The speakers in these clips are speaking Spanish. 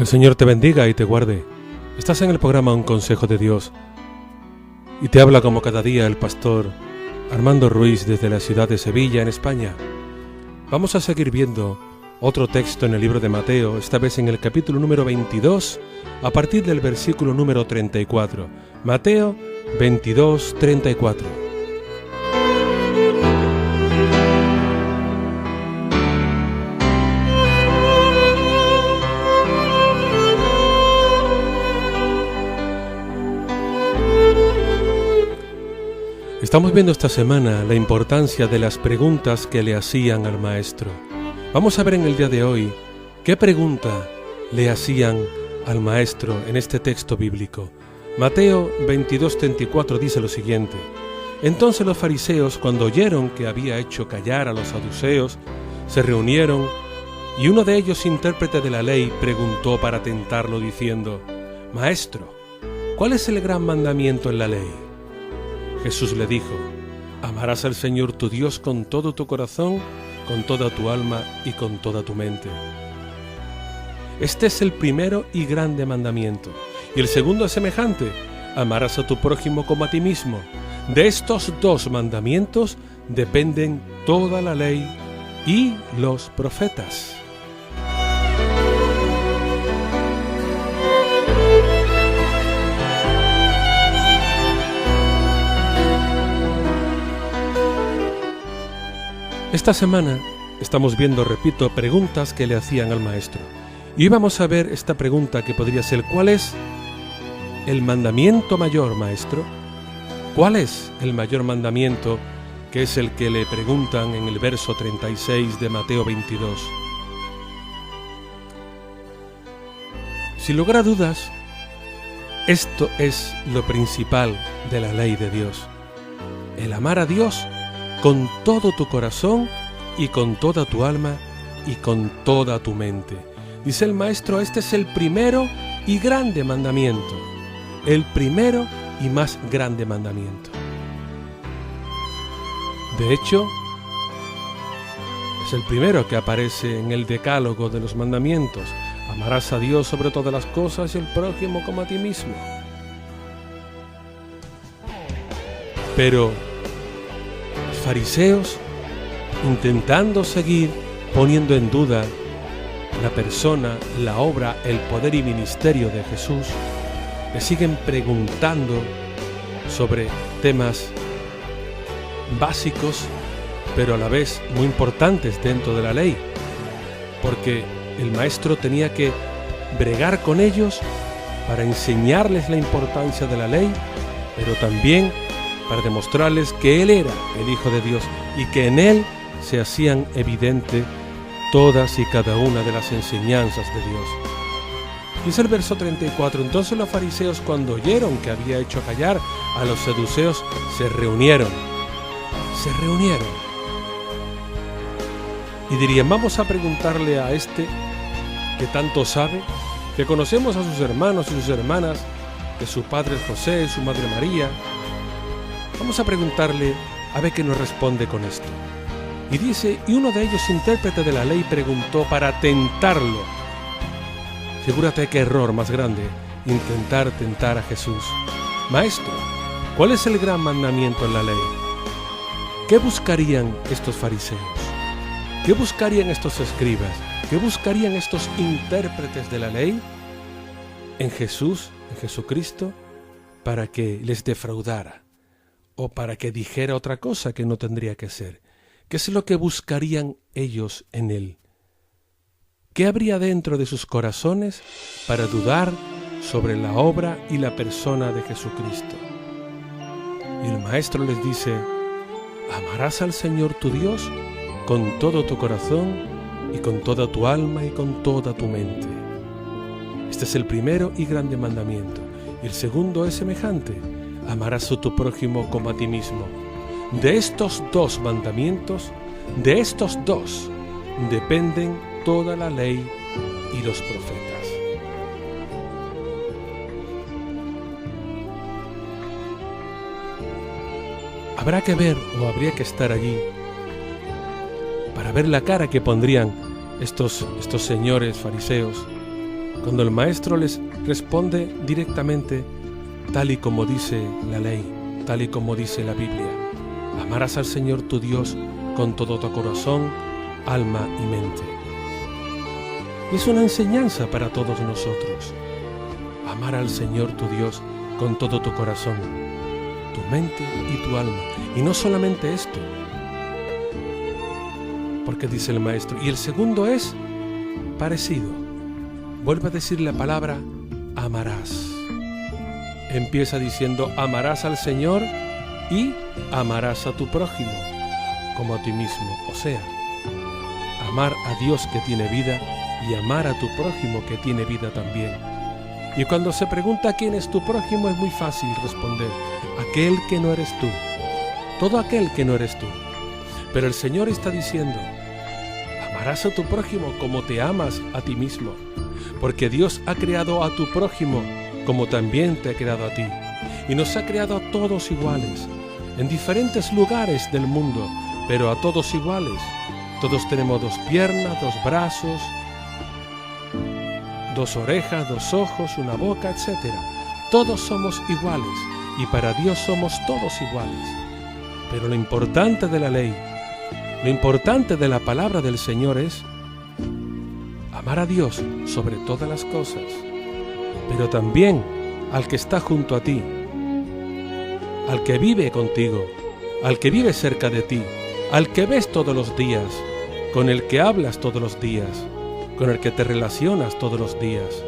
El Señor te bendiga y te guarde. Estás en el programa Un Consejo de Dios y te habla como cada día el pastor Armando Ruiz desde la ciudad de Sevilla, en España. Vamos a seguir viendo otro texto en el libro de Mateo, esta vez en el capítulo número 22, a partir del versículo número 34. Mateo 22, 34. Estamos viendo esta semana la importancia de las preguntas que le hacían al maestro. Vamos a ver en el día de hoy qué pregunta le hacían al maestro en este texto bíblico. Mateo 22:34 dice lo siguiente: Entonces los fariseos, cuando oyeron que había hecho callar a los saduceos, se reunieron, y uno de ellos, intérprete de la ley, preguntó para tentarlo diciendo: Maestro, ¿cuál es el gran mandamiento en la ley? Jesús le dijo: Amarás al Señor tu Dios con todo tu corazón, con toda tu alma y con toda tu mente. Este es el primero y grande mandamiento. Y el segundo es semejante: amarás a tu prójimo como a ti mismo. De estos dos mandamientos dependen toda la ley y los profetas. Esta semana estamos viendo, repito, preguntas que le hacían al maestro. Y vamos a ver esta pregunta que podría ser: ¿cuál es el mandamiento mayor, maestro? ¿Cuál es el mayor mandamiento, que es el que le preguntan en el verso 36 de Mateo 22? Sin lugar a dudas, esto es lo principal de la ley de Dios: el amar a Dios con todo tu corazón y con toda tu alma y con toda tu mente. Dice el maestro, este es el primero y grande mandamiento, el primero y más grande mandamiento. De hecho, es el primero que aparece en el decálogo de los mandamientos: amarás a Dios sobre todas las cosas y al prójimo como a ti mismo. Pero fariseos, intentando seguir poniendo en duda la persona, la obra, el poder y ministerio de Jesús, le siguen preguntando sobre temas básicos, pero a la vez muy importantes dentro de la ley, porque el maestro tenía que bregar con ellos para enseñarles la importancia de la ley, pero también para demostrarles que Él era el Hijo de Dios y que en Él se hacían evidente todas y cada una de las enseñanzas de Dios. Dice el verso 34, entonces los fariseos, cuando oyeron que había hecho callar a los saduceos, se reunieron. Y dirían: vamos a preguntarle a este que tanto sabe, que conocemos a sus hermanos y sus hermanas, que su padre es José, su madre María. Vamos a preguntarle a ver qué nos responde con esto. Y dice, y uno de ellos, intérprete de la ley, preguntó para tentarlo. Figúrate qué error más grande, intentar tentar a Jesús. Maestro, ¿cuál es el gran mandamiento en la ley? ¿Qué buscarían estos fariseos? ¿Qué buscarían estos escribas? ¿Qué buscarían estos intérpretes de la ley? En Jesús, en Jesucristo, para que les defraudara, o para que dijera otra cosa que no tendría que ser. ¿Qué es lo que buscarían ellos en Él? ¿Qué habría dentro de sus corazones para dudar sobre la obra y la persona de Jesucristo? Y el maestro les dice: amarás al Señor tu Dios con todo tu corazón y con toda tu alma y con toda tu mente. Este es el primero y grande mandamiento. Y el segundo es semejante: amarás a tu prójimo como a ti mismo. De estos dos mandamientos, de estos dos, dependen toda la ley y los profetas. Habrá que ver, o habría que estar allí, para ver la cara que pondrían estos señores fariseos Cuando el Maestro les responde directamente, tal y como dice la ley, tal y como dice la Biblia: amarás al Señor tu Dios con todo tu corazón, alma y mente. Es una enseñanza para todos nosotros. Amar al Señor tu Dios con todo tu corazón, tu mente y tu alma. Y no solamente esto, porque dice el Maestro. Y el segundo es parecido. Vuelve a decir la palabra amarás. Empieza diciendo: amarás al Señor y amarás a tu prójimo como a ti mismo. O sea, amar a Dios que tiene vida y amar a tu prójimo que tiene vida también. Y cuando se pregunta quién es tu prójimo, es muy fácil responder: aquel que no eres tú. Todo aquel que no eres tú. Pero el Señor está diciendo: amarás a tu prójimo como te amas a ti mismo, porque Dios ha creado a tu prójimo como también te ha creado a ti, y nos ha creado a todos iguales, en diferentes lugares del mundo, pero a todos iguales. Todos tenemos 2 piernas, 2 brazos, 2 orejas, 2 ojos, una boca, etc. Todos somos iguales, y para Dios somos todos iguales. Pero lo importante de la ley, lo importante de la palabra del Señor es amar a Dios sobre todas las cosas, pero también al que está junto a ti, al que vive contigo, al que vive cerca de ti, al que ves todos los días, con el que hablas todos los días, con el que te relacionas todos los días,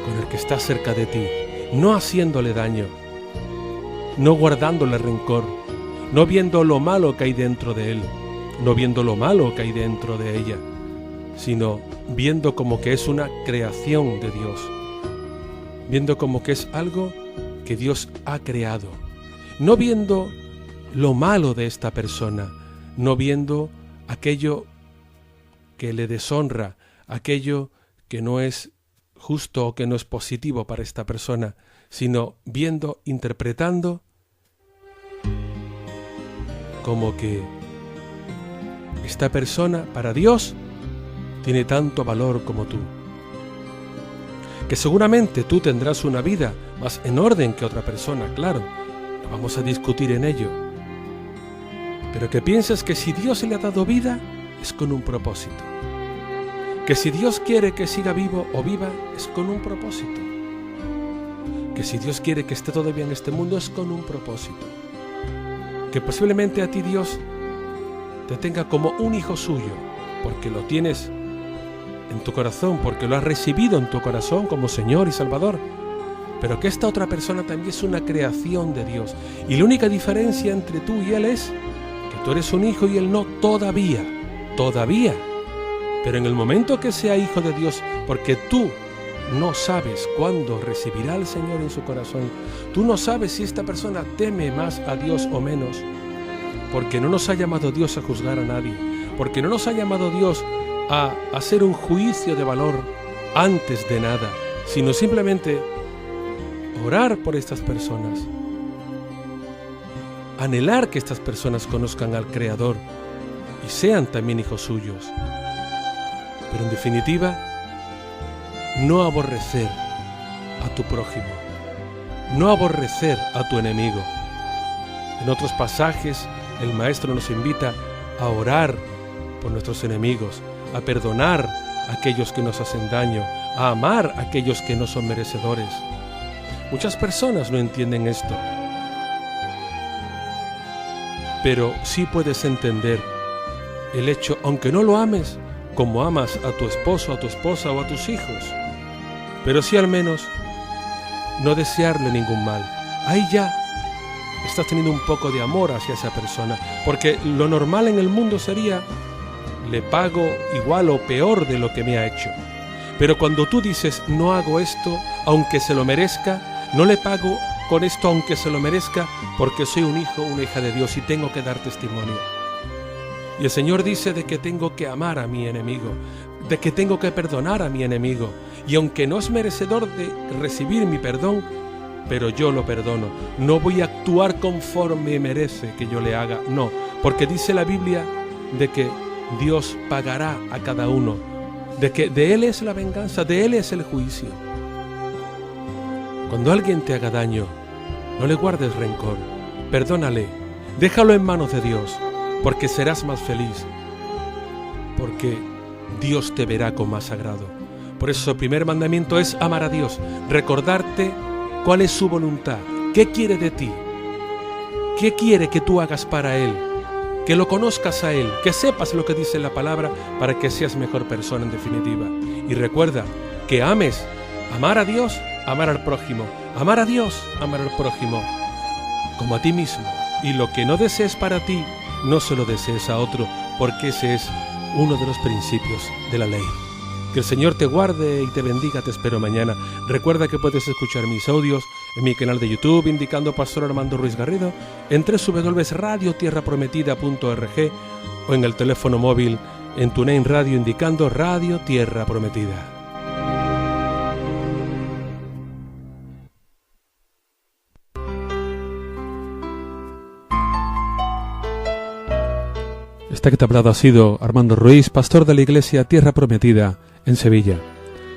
con el que está cerca de ti, no haciéndole daño, no guardándole rencor, no viendo lo malo que hay dentro de él, no viendo lo malo que hay dentro de ella, sino viendo como que es una creación de Dios, viendo como que es algo que Dios ha creado, no viendo lo malo de esta persona, no viendo aquello que le deshonra, aquello que no es justo o que no es positivo para esta persona, sino viendo, interpretando como que esta persona para Dios tiene tanto valor como tú. Que seguramente tú tendrás una vida más en orden que otra persona, claro, no vamos a discutir en ello. Pero que pienses que si Dios le ha dado vida, es con un propósito. Que si Dios quiere que siga vivo o viva, es con un propósito. Que si Dios quiere que esté todavía en este mundo, es con un propósito. Que posiblemente a ti Dios te tenga como un hijo suyo, porque lo tienes en tu corazón, porque lo has recibido en tu corazón como Señor y Salvador, pero que esta otra persona también es una creación de Dios, y la única diferencia entre tú y Él es que tú eres un hijo y Él no todavía, pero en el momento que sea hijo de Dios, porque tú no sabes cuándo recibirá al Señor en su corazón, tú no sabes si esta persona teme más a Dios o menos, porque no nos ha llamado Dios a juzgar a nadie, porque no nos ha llamado Dios a hacer un juicio de valor antes de nada, sino simplemente orar por estas personas, anhelar que estas personas conozcan al Creador y sean también hijos suyos. Pero en definitiva, no aborrecer a tu prójimo, no aborrecer a tu enemigo. En otros pasajes, el Maestro nos invita a orar por nuestros enemigos, a perdonar a aquellos que nos hacen daño, a amar a aquellos que no son merecedores. Muchas personas no entienden esto, pero sí puedes entender el hecho, aunque no lo ames, como amas a tu esposo, a tu esposa o a tus hijos, pero sí al menos no desearle ningún mal. Ahí ya estás teniendo un poco de amor hacia esa persona, porque lo normal en el mundo sería: le pago igual o peor de lo que me ha hecho. Pero cuando tú dices: no hago esto aunque se lo merezca, no le pago con esto aunque se lo merezca, porque soy un hijo, una hija de Dios y tengo que dar testimonio. Y el Señor dice de que tengo que amar a mi enemigo, de que tengo que perdonar a mi enemigo, y aunque no es merecedor de recibir mi perdón, pero yo lo perdono. No voy a actuar conforme merece que yo le haga, no, porque dice la Biblia de que Dios pagará a cada uno de que de Él es la venganza, de Él es el juicio. Cuando alguien te haga daño, no le guardes rencor, perdónale, déjalo en manos de Dios, porque serás más feliz, porque Dios te verá con más agrado. Por eso el primer mandamiento es amar a Dios, recordarte cuál es su voluntad, qué quiere de ti, qué quiere que tú hagas para Él, que lo conozcas a Él, que sepas lo que dice la palabra para que seas mejor persona en definitiva. Y recuerda que ames, amar a Dios, amar al prójimo, amar a Dios, amar al prójimo, como a ti mismo. Y lo que no desees para ti, no se lo desees a otro, porque ese es uno de los principios de la ley. Que el Señor te guarde y te bendiga. Te espero mañana. Recuerda que puedes escuchar mis audios en mi canal de YouTube indicando Pastor Armando Ruiz Garrido, en www.radiotierraprometida.org o en el teléfono móvil en TuneIn Radio indicando Radio Tierra Prometida. Esta que te ha hablado ha sido Armando Ruiz, pastor de la iglesia Tierra Prometida en Sevilla.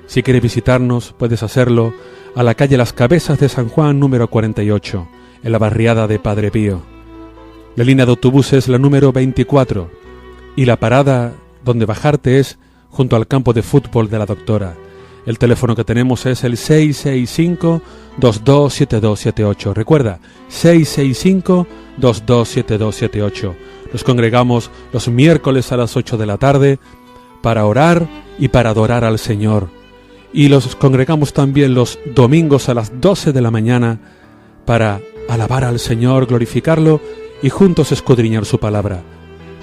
Si quieres visitarnos, puedes hacerlo a la calle Las Cabezas de San Juan, número 48, en la barriada de Padre Pío. La línea de autobús es la número 24 y la parada donde bajarte es junto al campo de fútbol de la Doctora. El teléfono que tenemos es el 665-227278. Recuerda, 665-227278. Nos congregamos los miércoles a las 8 de la tarde para orar y para adorar al Señor. Y los congregamos también los domingos a las 12 de la mañana para alabar al Señor, glorificarlo y juntos escudriñar su palabra.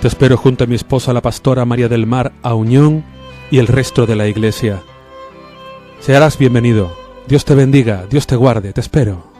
Te espero junto a mi esposa, la pastora María del Mar Auñón, y el resto de la iglesia. Serás bienvenido. Dios te bendiga, Dios te guarde, te espero.